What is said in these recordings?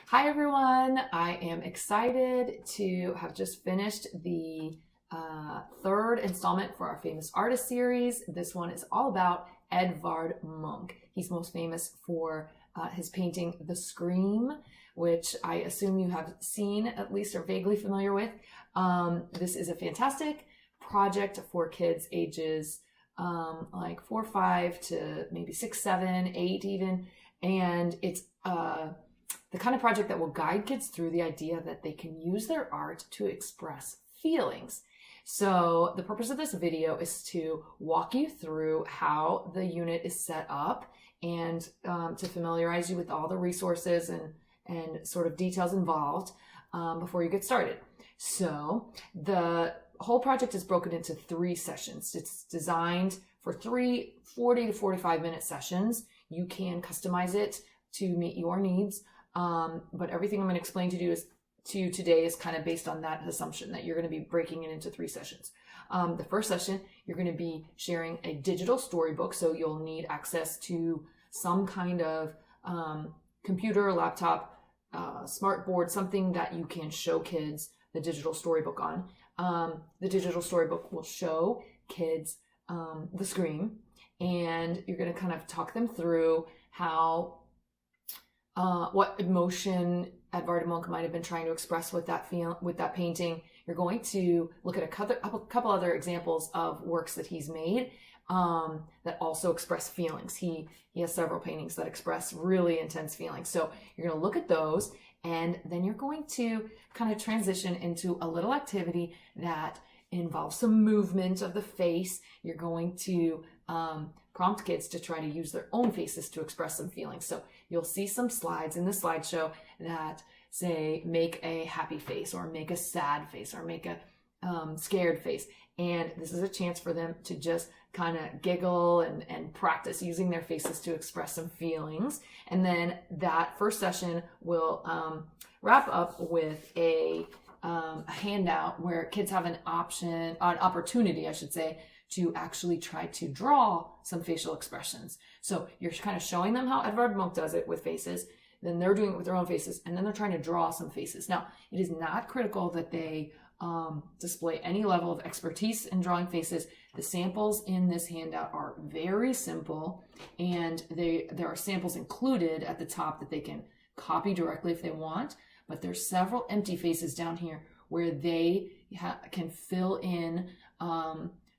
Hi everyone, I am excited to have just finished the third installment for our famous artist series. This one is all about Edvard Munch. He's most famous for his painting The Scream, which I assume you have seen at least or vaguely familiar with. This is a fantastic project for kids ages like 4, 5 to maybe 6, 7, 8 even, and it's the kind of project that will guide kids through the idea that they can use their art to express feelings. So the purpose of this video is to walk you through how the unit is set up and to familiarize you with all the resources and sort of details involved before you get started. So the whole project is broken into 3 sessions. It's designed for 3 40 to 45 minute sessions. You can customize it to meet your needs. But everything I'm going to explain to you today is kind of based on that assumption that you're going to be breaking it into 3 sessions. The first session, you're going to be sharing a digital storybook, so you'll need access to some kind of computer, laptop, smart board, something that you can show kids the digital storybook on. The digital storybook will show kids The Scream, and you're going to kind of talk them through how what emotion Edvard Munch might have been trying to express with that painting. You're going to look at a couple other examples of works that he's made that also express feelings. He has several paintings that express really intense feelings. So you're going to look at those, and then you're going to kind of transition into a little activity that involves some movement of the face. You're going to prompt kids to try to use their own faces to express some feelings. So you'll see some slides in the slideshow that say make a happy face or make a sad face or make a scared face. And this is a chance for them to just kind of giggle and practice using their faces to express some feelings. And then that first session will wrap up with a handout where kids have an opportunity, I should say, to actually try to draw some facial expressions. So you're kind of showing them how Edvard Munch does it with faces, then they're doing it with their own faces, and then they're trying to draw some faces. Now, it is not critical that they display any level of expertise in drawing faces. The samples in this handout are very simple, and there are samples included at the top that they can copy directly if they want, but there's several empty faces down here where they can fill in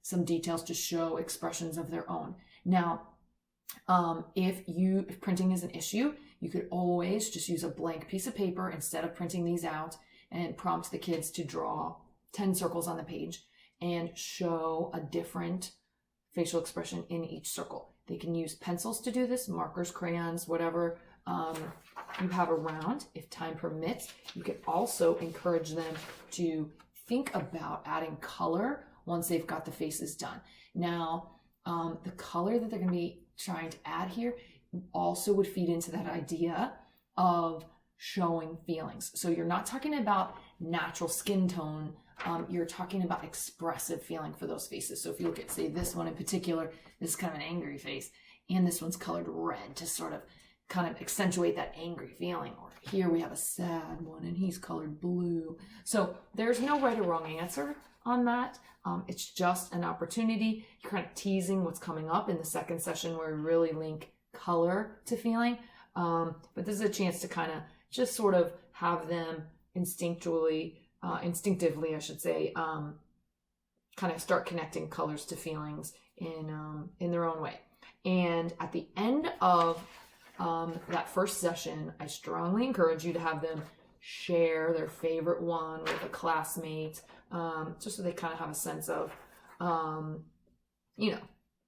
some details to show expressions of their own. Now, if printing is an issue, you could always just use a blank piece of paper instead of printing these out and prompt the kids to draw 10 circles on the page and show a different facial expression in each circle. They can use pencils to do this, markers, crayons, whatever you have around. If time permits, you can also encourage them to think about adding color once they've got the faces done. Now, the color that they're going to be trying to add here also would feed into that idea of showing feelings. So you're not talking about natural skin tone, you're talking about expressive feeling for those faces. So if you look at, say, this one in particular, this is kind of an angry face, and this one's colored red to sort of kind of accentuate that angry feeling. Or here we have a sad one and he's colored blue. So there's no right or wrong answer on that. It's just an opportunity. You're kind of teasing what's coming up in the second session where we really link color to feeling. But this is a chance to kind of just sort of have them instinctively, I should say, kind of start connecting colors to feelings in their own way. And at the end of that first session, I strongly encourage you to have them share their favorite one with a classmate, just so they kind of have a sense of,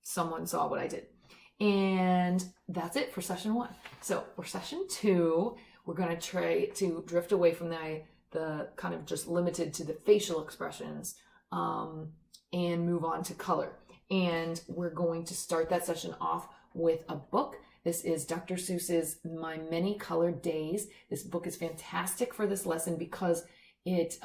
someone saw what I did. And that's it for session 1. So for session 2, we're going to try to drift away from the kind of just limited to the facial expressions and move on to color. And we're going to start that session off with a book. This is Dr. Seuss's My Many Colored Days. This book is fantastic for this lesson because it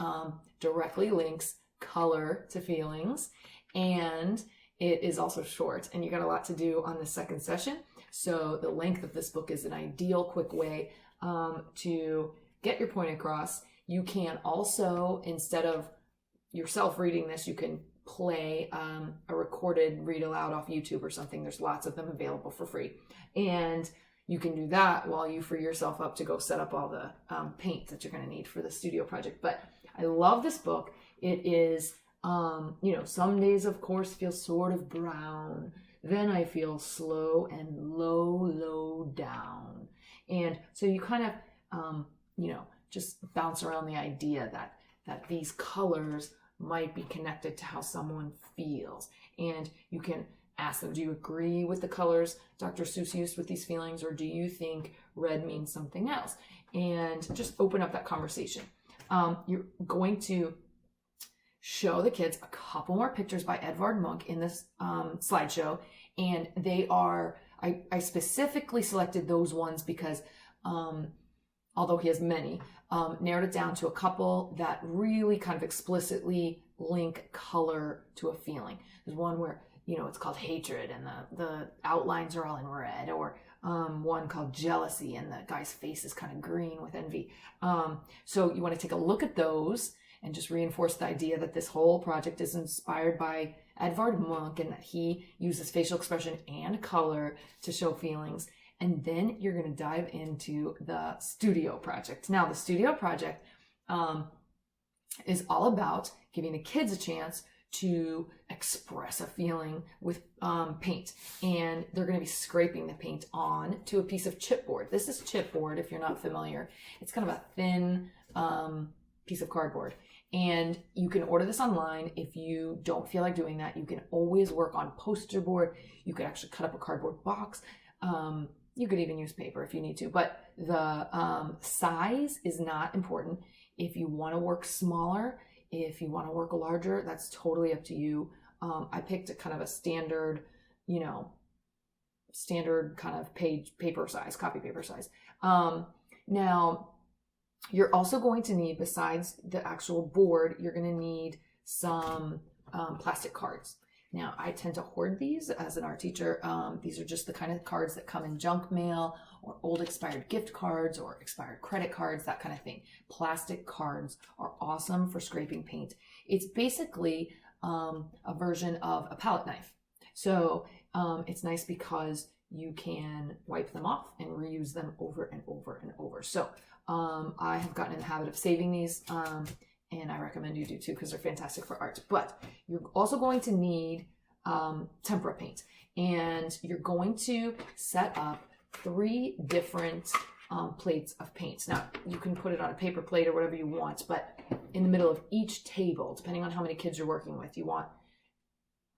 directly links color to feelings, and it is also short, and you got a lot to do on the second session. So the length of this book is an ideal quick way to get your point across. You can also, instead of yourself reading this, you can play a recorded read aloud off YouTube or something. There's lots of them available for free. And you can do that while you free yourself up to go set up all the paint that you're going to need for the studio project. But I love this book. It is, you know, some days, of course, feel sort of brown. Then I feel slow and low down. And so you kind of, you know, just bounce around the idea that these colors might be connected to how someone feels. And you can ask them, do you agree with the colors Dr. Seuss used with these feelings, or do you think red means something else? And just open up that conversation. You're going to show the kids a couple more pictures by Edvard Munch in this slideshow. And they are, I specifically selected those ones because although he has many, narrowed it down to a couple that really kind of explicitly link color to a feeling. There's one where, you know, it's called hatred and the outlines are all in red, or one called jealousy and the guy's face is kind of green with envy. So you want to take a look at those and just reinforce the idea that this whole project is inspired by Edvard Munch and that he uses facial expression and color to show feelings. And then you're going to dive into the studio project. Now, the studio project is all about giving the kids a chance to express a feeling with paint. And they're going to be scraping the paint on to a piece of chipboard. This is chipboard, if you're not familiar. It's kind of a thin piece of cardboard. And you can order this online. If you don't feel like doing that, you can always work on poster board. You could actually cut up a cardboard box. You could even use paper if you need to, but the size is not important. If you want to work smaller, if you want to work larger, that's totally up to you. I picked a kind of a standard, you know, standard kind of paper size, copy paper size. Now, you're also going to need, besides the actual board, you're going to need some plastic cards. Now, I tend to hoard these as an art teacher. These are just the kind of cards that come in junk mail or old expired gift cards or expired credit cards, that kind of thing. Plastic cards are awesome for scraping paint. It's basically a version of a palette knife. So it's nice because you can wipe them off and reuse them over and over and over. So I have gotten in the habit of saving these. And I recommend you do too, because they're fantastic for art. But you're also going to need tempera paint. And you're going to set up 3 different plates of paint. Now, you can put it on a paper plate or whatever you want, but in the middle of each table, depending on how many kids you're working with, you want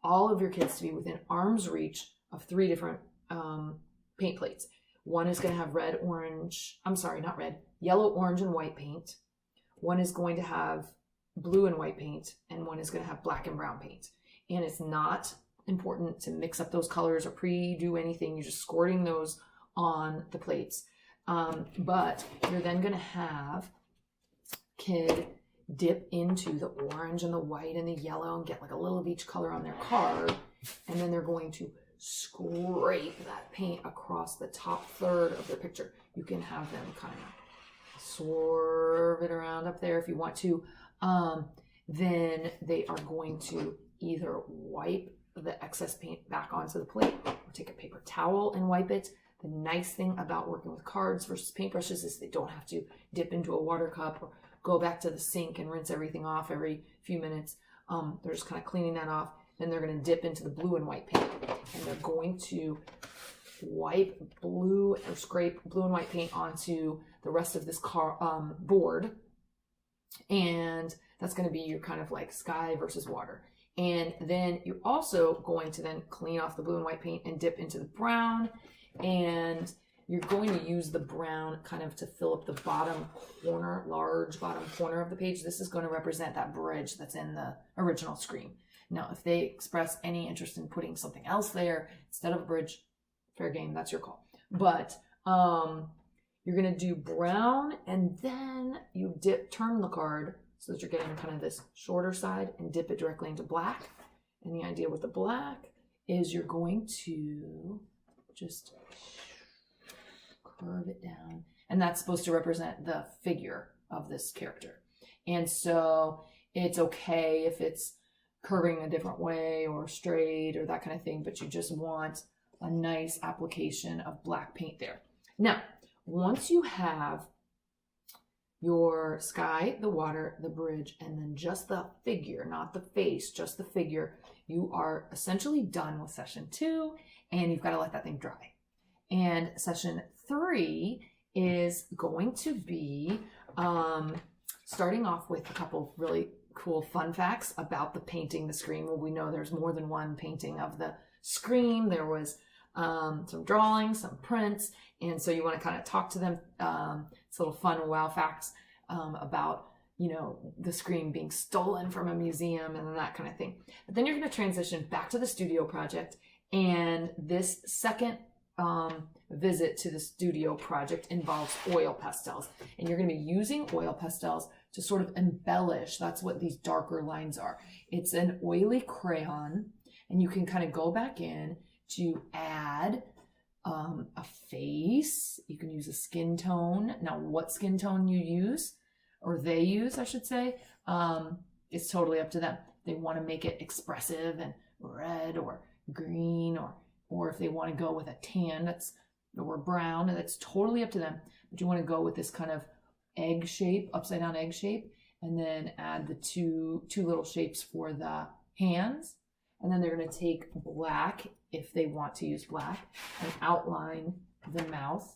all of your kids to be within arm's reach of 3 different paint plates. One is going to have yellow, orange, and white paint. One is going to have blue and white paint, and one is going to have black and brown paint. And it's not important to mix up those colors or pre-do anything. You're just squirting those on the plates. But you're then going to have kid dip into the orange and the white and the yellow and get like a little of each color on their card. And then they're going to scrape that paint across the top third of their picture. You can have them kind of swerve it around up there if you want to. Then they are going to either wipe the excess paint back onto the plate or take a paper towel and wipe it. The nice thing about working with cards versus paintbrushes is they don't have to dip into a water cup or go back to the sink and rinse everything off every few minutes. They're just kind of cleaning that off. Then they're going to dip into the blue and white paint, and they're going to wipe blue or scrape blue and white paint onto the rest of this board. And that's going to be your kind of like sky versus water. And then you're also going to then clean off the blue and white paint and dip into the brown. And you're going to use the brown kind of to fill up the bottom corner, large bottom corner of the page. This is going to represent that bridge that's in the original screen. Now, if they express any interest in putting something else there instead of a bridge, fair game, that's your call. But you're going to do brown, and then you turn the card so that you're getting kind of this shorter side and dip it directly into black. And the idea with the black is you're going to just curve it down and that's supposed to represent the figure of this character. And so it's okay if it's curving a different way or straight or that kind of thing, but you just want a nice application of black paint there. Now, once you have your sky, the water, the bridge, and then just the figure, not the face, just the figure, you are essentially done with session 2, and you've got to let that thing dry. And session 3 is going to be starting off with a couple really cool fun facts about the painting the screen. Well, we know there's more than one painting of the screen. There was some drawings, some prints, and so you want to kind of talk to them. It's little fun wow facts about, you know, the screen being stolen from a museum and that kind of thing. But then you're going to transition back to the studio project, and this second visit to the studio project involves oil pastels, and you're going to be using oil pastels to sort of embellish. That's what these darker lines are. It's an oily crayon, and you can kind of go back in to add a face. You can use a skin tone. Now, what skin tone you use, or they use, I should say, it's totally up to them. They want to make it expressive and red or green, or if they want to go with a tan or brown, that's totally up to them. But you want to go with this kind of egg shape, upside down egg shape, and then add the two little shapes for the hands. And then they're going to take black, if they want to use black, and outline the mouth,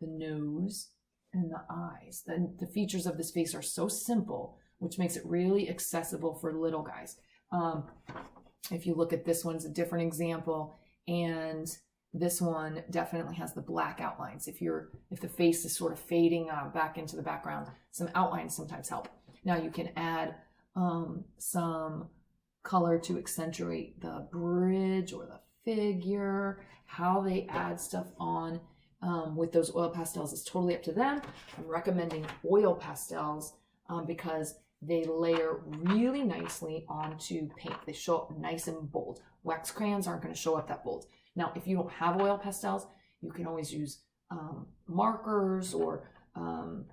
the nose, and the eyes. The features of this face are so simple, which makes it really accessible for little guys. If you look at this one's a different example, and this one definitely has the black outlines. If the face is sort of fading back into the background, some outlines sometimes help. Now you can add some color to accentuate the bridge or the figure. How they add stuff on with those oil pastels is totally up to them. I'm recommending oil pastels because they layer really nicely onto paint. They show up nice and bold. Wax crayons aren't going to show up that bold. Now, if you don't have oil pastels, you can always use markers, or I'm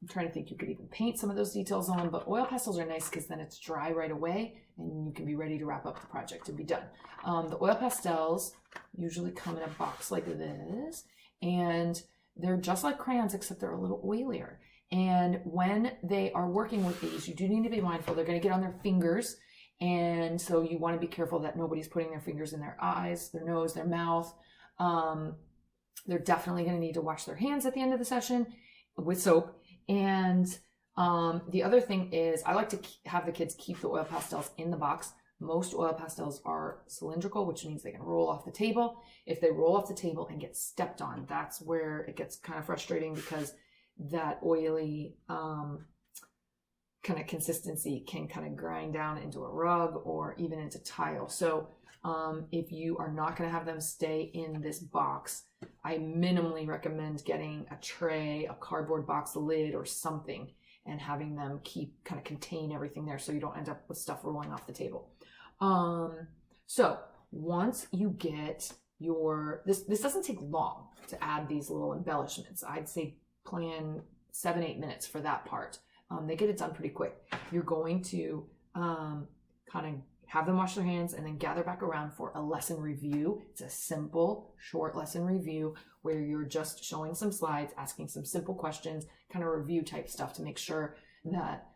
trying to think, you could even paint some of those details on, but oil pastels are nice because then it's dry right away and you can be ready to wrap up the project and be done. The oil pastels usually come in a box like this, and they're just like crayons except they're a little oilier. And when they are working with these, you do need to be mindful. They're going to get on their fingers, and so you want to be careful that nobody's putting their fingers in their eyes, their nose, their mouth. They're definitely going to need to wash their hands at the end of the session with soap. And the other thing is, I like to have the kids keep the oil pastels in the box. Most oil pastels are cylindrical, which means they can roll off the table. If they roll off the table and get stepped on, that's where it gets kind of frustrating, because that oily kind of consistency can kind of grind down into a rug or even into tile. So if you are not going to have them stay in this box, I minimally recommend getting a tray, a cardboard box lid or something, and having them kind of contain everything there so you don't end up with stuff rolling off the table. So once you get this doesn't take long to add these little embellishments. I'd say plan 7-8 minutes for that part. They get it done pretty quick. You're going to kind of have them wash their hands and then gather back around for a lesson review. It's a simple, short lesson review where you're just showing some slides, asking some simple questions, kind of review type stuff to make sure that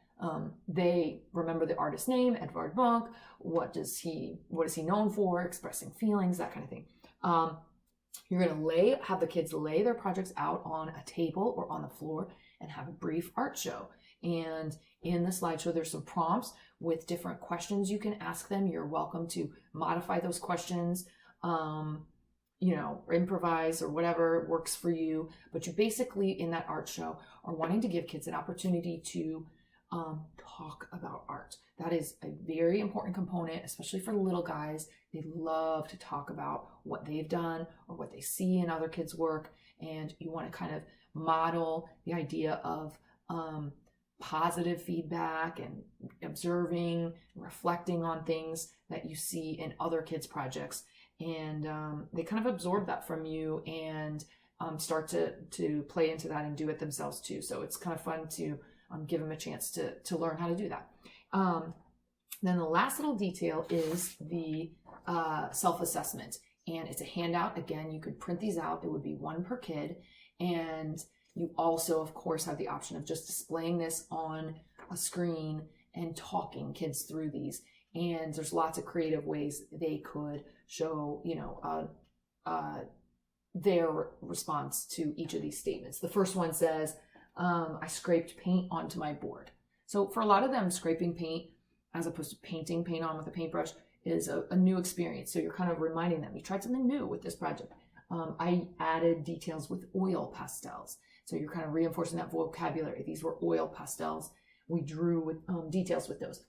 they remember the artist's name, Edvard Munch. What is he known for? Expressing feelings, that kind of thing. You're going to have the kids lay their projects out on a table or on the floor and have a brief art show. And in the slideshow, there's some prompts with different questions you can ask them. You're welcome to modify those questions, or improvise or whatever works for you. But you basically, in that art show, are wanting to give kids an opportunity to talk about art. That is a very important component, especially for little guys. They love to talk about what they've done or what they see in other kids' work. And you want to kind of model the idea of positive feedback and observing, reflecting on things that you see in other kids' projects. And they kind of absorb that from you, and start to play into that and do it themselves too. So it's kind of fun to give them a chance to learn how to do that. Then the last little detail is the self-assessment. And it's a handout. Again, you could print these out. It would be one per kid. And you also, of course, have the option of just displaying this on a screen and talking kids through these. And there's lots of creative ways they could show, their response to each of these statements. The first one says, I scraped paint onto my board. So for a lot of them, scraping paint as opposed to painting paint on with a paintbrush is a new experience. So you're kind of reminding them, you tried something new with this project. I added details with oil pastels. So you're kind of reinforcing that vocabulary. These were oil pastels. We drew with details with those.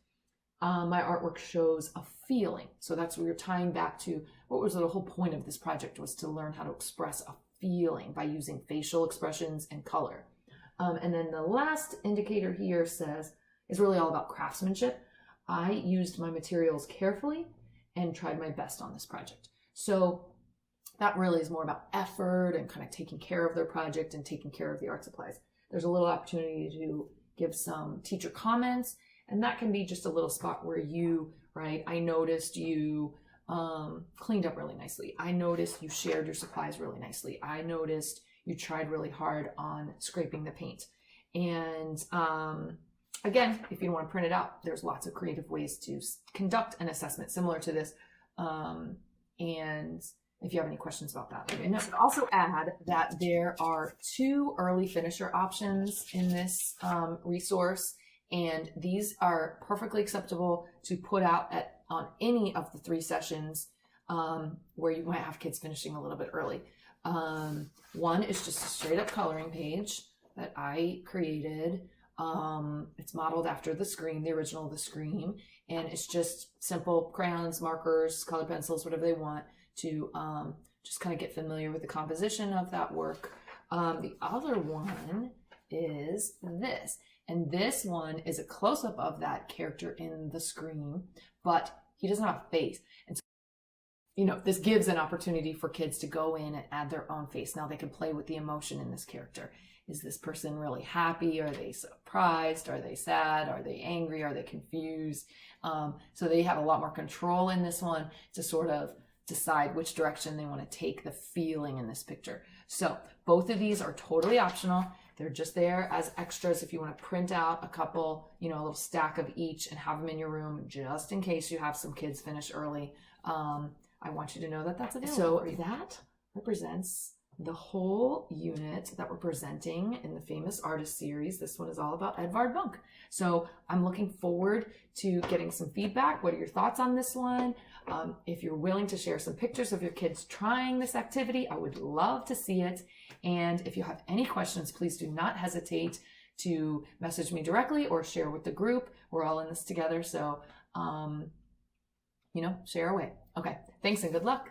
My artwork shows a feeling. So that's where you're tying back to what was the whole point of this project, was to learn how to express a feeling by using facial expressions and color. And then the last indicator here is really all about craftsmanship. I used my materials carefully and tried my best on this project. So that really is more about effort and kind of taking care of their project and taking care of the art supplies. There's a little opportunity to give some teacher comments, and that can be just a little spot where you, right, I noticed you cleaned up really nicely. I noticed you shared your supplies really nicely. I noticed you tried really hard on scraping the paint. And again, if you don't want to print it out, there's lots of creative ways to conduct an assessment similar to this. And if you have any questions about that, let me know. I should also add that there are 2 early finisher options in this resource, and these are perfectly acceptable to put out on any of the 3 sessions where you might have kids finishing a little bit early. One is just a straight up coloring page that I created. It's modeled after the Scream, the original The Scream, and it's just simple crayons, markers, colored pencils, whatever they want to just kind of get familiar with the composition of that work. The other one is this, and this one is a close-up of that character in The Scream, but he doesn't have a face. And so, this gives an opportunity for kids to go in and add their own face. Now they can play with the emotion in this character. Is this person really happy? Are they surprised? Are they sad? Are they angry? Are they confused? So they have a lot more control in this one to sort of decide which direction they want to take the feeling in this picture. So both of these are totally optional. They're just there as extras if you want to print out a couple, a little stack of each and have them in your room just in case you have some kids finish early. I want you to know that that's available. So that represents the whole unit that we're presenting in the Famous Artist series. This one is all about Edvard Munch. So I'm looking forward to getting some feedback. What are your thoughts on this one? If you're willing to share some pictures of your kids trying this activity, I would love to see it. And if you have any questions, please do not hesitate to message me directly or share with the group. We're all in this together. So, share away. Okay. Thanks and good luck.